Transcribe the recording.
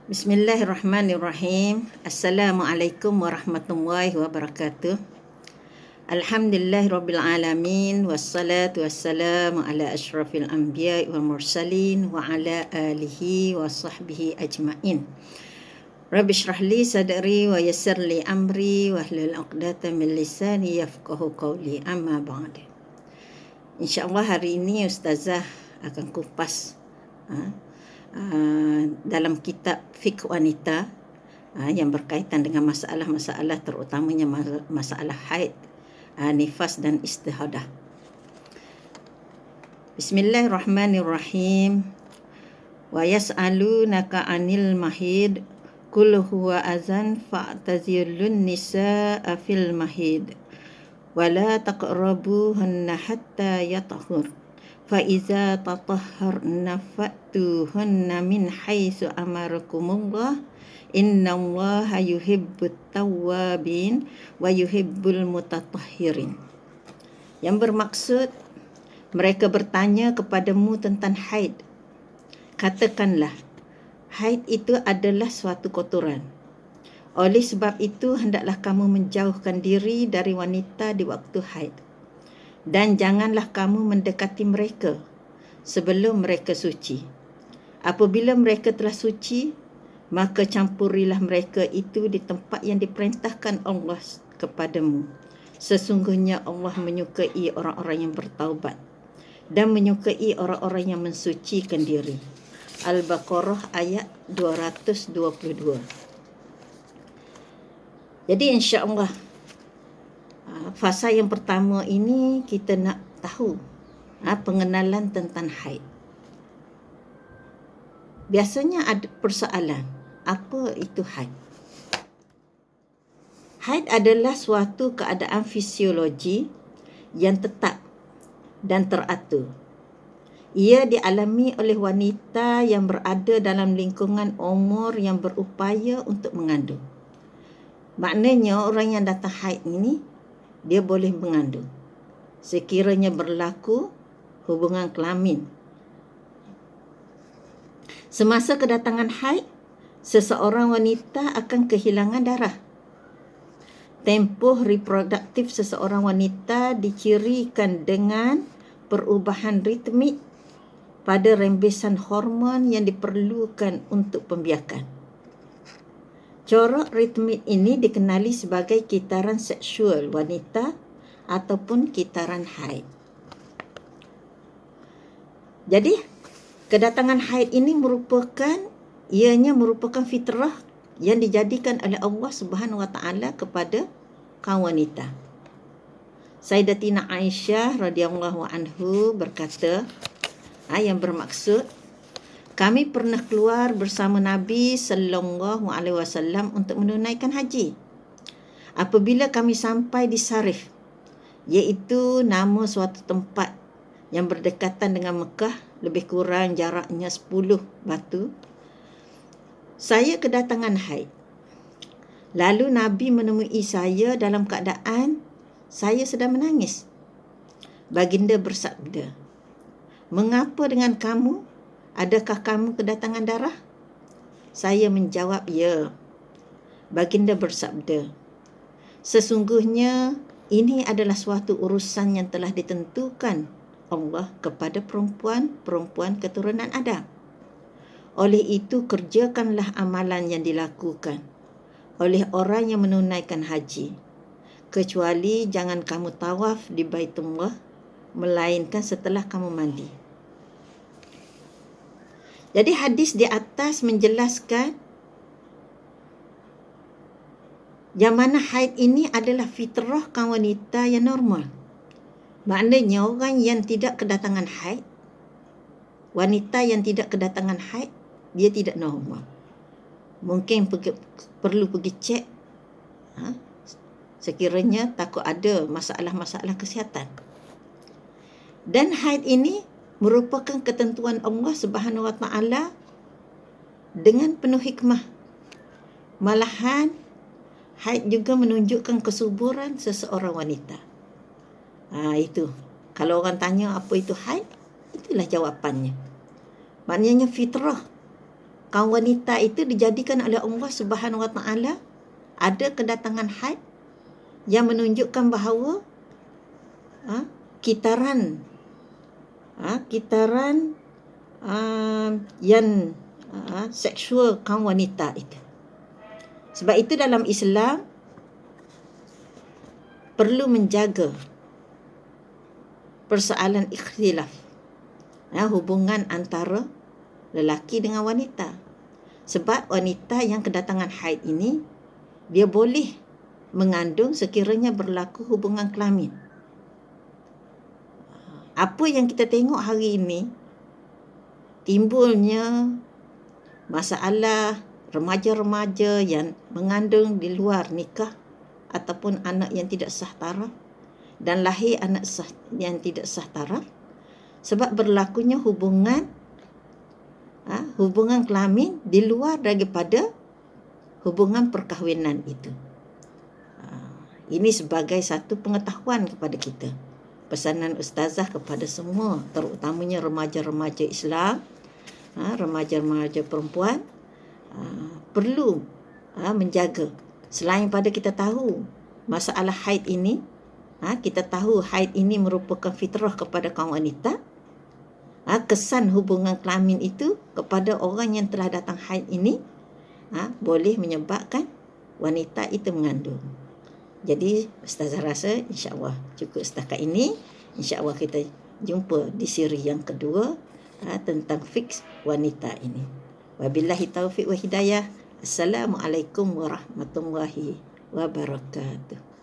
Bismillahirrahmanirrahim. Assalamualaikum warahmatullahi wabarakatuh. Alhamdulillahirabbil alamin wassalatu wassalamu ala asyrafil anbiya'i wal mursalin wa ala alihi wa sahbihi ajmain. Rabbi shrah li sadri wa yassir li amri wa hlul 'uqdatam min lisani yafqahu qawli. Amma ba'd. Insya-Allah hari ini ustazah akan kupas dalam kitab Fiqh Wanita yang berkaitan dengan masalah-masalah terutamanya masalah haid, nifas dan istihadah. Bismillahirrahmanirrahim. Wa yas'alunaka 'anil mahid qul huwa azan fa'tazilun nisaa fil mahid wa la taqrabuhunna hatta yatahhur فَإِذَا تَطَهَّرْنَ فَأْتُوهُنَّ مِنْ حَيْثُ أَمَرَكُمُ اللَّهُ إِنَّ اللَّهَ يُحِبُّ التَّوَّابِينَ وَيُحِبُّ الْمُتَطَهِّرِينَ. Yang bermaksud, mereka bertanya kepadamu tentang haid. Katakanlah, haid itu adalah suatu kotoran. Oleh sebab itu, hendaklah kamu menjauhkan diri dari wanita di waktu haid. Dan janganlah kamu mendekati mereka sebelum mereka suci. Apabila mereka telah suci, maka campurilah mereka itu di tempat yang diperintahkan Allah kepadamu. Sesungguhnya Allah menyukai orang-orang yang bertaubat dan menyukai orang-orang yang mensucikan diri. Al-Baqarah ayat 222. Jadi insya-Allah fasa yang pertama ini kita nak tahu pengenalan tentang haid. Biasanya ada persoalan, apa itu haid? Haid adalah suatu keadaan fisiologi yang tetap dan teratur. Ia dialami oleh wanita yang berada dalam lingkungan umur yang berupaya untuk mengandung. Maknanya orang yang datang haid ini dia boleh mengandung sekiranya berlaku hubungan kelamin. Semasa kedatangan haid, seseorang wanita akan kehilangan darah. Tempoh reproduktif seseorang wanita dicirikan dengan perubahan ritmik pada rembesan hormon yang diperlukan untuk pembiakan. Corak ritmik ini dikenali sebagai kitaran seksual wanita ataupun kitaran haid. Jadi, kedatangan haid ini merupakan fitrah yang dijadikan oleh Allah Subhanahu Wa Taala kepada kaum wanita. Sayyidatina Aisyah radhiyallahu anhu berkata, yang bermaksud, kami pernah keluar bersama Nabi sallallahu alaihi wasallam untuk menunaikan haji. Apabila kami sampai di Sarif, iaitu nama suatu tempat yang berdekatan dengan Mekah, lebih kurang jaraknya 10 batu, saya kedatangan haid. Lalu Nabi menemui saya dalam keadaan saya sedang menangis. Baginda bersabda, "Mengapa dengan kamu? Adakah kamu kedatangan darah?" Saya menjawab, "Ya." Baginda bersabda, "Sesungguhnya ini adalah suatu urusan yang telah ditentukan Allah kepada perempuan keturunan Adam. Oleh itu, kerjakanlah amalan yang dilakukan oleh orang yang menunaikan haji, kecuali jangan kamu tawaf di Baitullah, melainkan setelah kamu mandi." Jadi hadis di atas menjelaskan yang mana haid ini adalah fitrah kaum wanita yang normal. Maknanya orang yang tidak kedatangan haid, wanita yang tidak kedatangan haid, dia tidak normal. Mungkin perlu pergi cek sekiranya takut ada masalah-masalah kesihatan. Dan haid ini merupakan ketentuan Allah Subhanahu Wa Taala dengan penuh hikmah. Malahan haid juga menunjukkan kesuburan seseorang wanita. Itu. Kalau orang tanya apa itu haid, itulah jawapannya. Maknanya fitrah kaum wanita itu dijadikan oleh Allah Subhanahu Wa Taala ada kedatangan haid yang menunjukkan bahawa kitaran yang seksual kaum wanita itu. Sebab itu dalam Islam perlu menjaga persoalan ikhtilaf, hubungan antara lelaki dengan wanita. Sebab wanita yang kedatangan haid ini, dia boleh mengandung sekiranya berlaku hubungan kelamin. Apa yang kita tengok hari ini, timbulnya masalah remaja-remaja yang mengandung di luar nikah ataupun anak yang tidak sah taraf dan lahir anak yang tidak sah taraf sebab berlakunya hubungan kelamin di luar daripada hubungan perkahwinan itu. Ini sebagai satu pengetahuan kepada kita. Pesanan ustazah kepada semua, terutamanya remaja-remaja Islam, remaja-remaja perempuan, perlu menjaga. Selain pada kita tahu masalah haid ini, kita tahu haid ini merupakan fitrah kepada kaum wanita. Kesan hubungan kelamin itu kepada orang yang telah datang haid ini boleh menyebabkan wanita itu mengandung. Jadi ustazah rasa insya-Allah cukup setakat ini. Insya-Allah kita jumpa di siri yang kedua tentang fiqh wanita ini. Wabillahi taufiq wa hidayah. Assalamualaikum warahmatullahi wabarakatuh.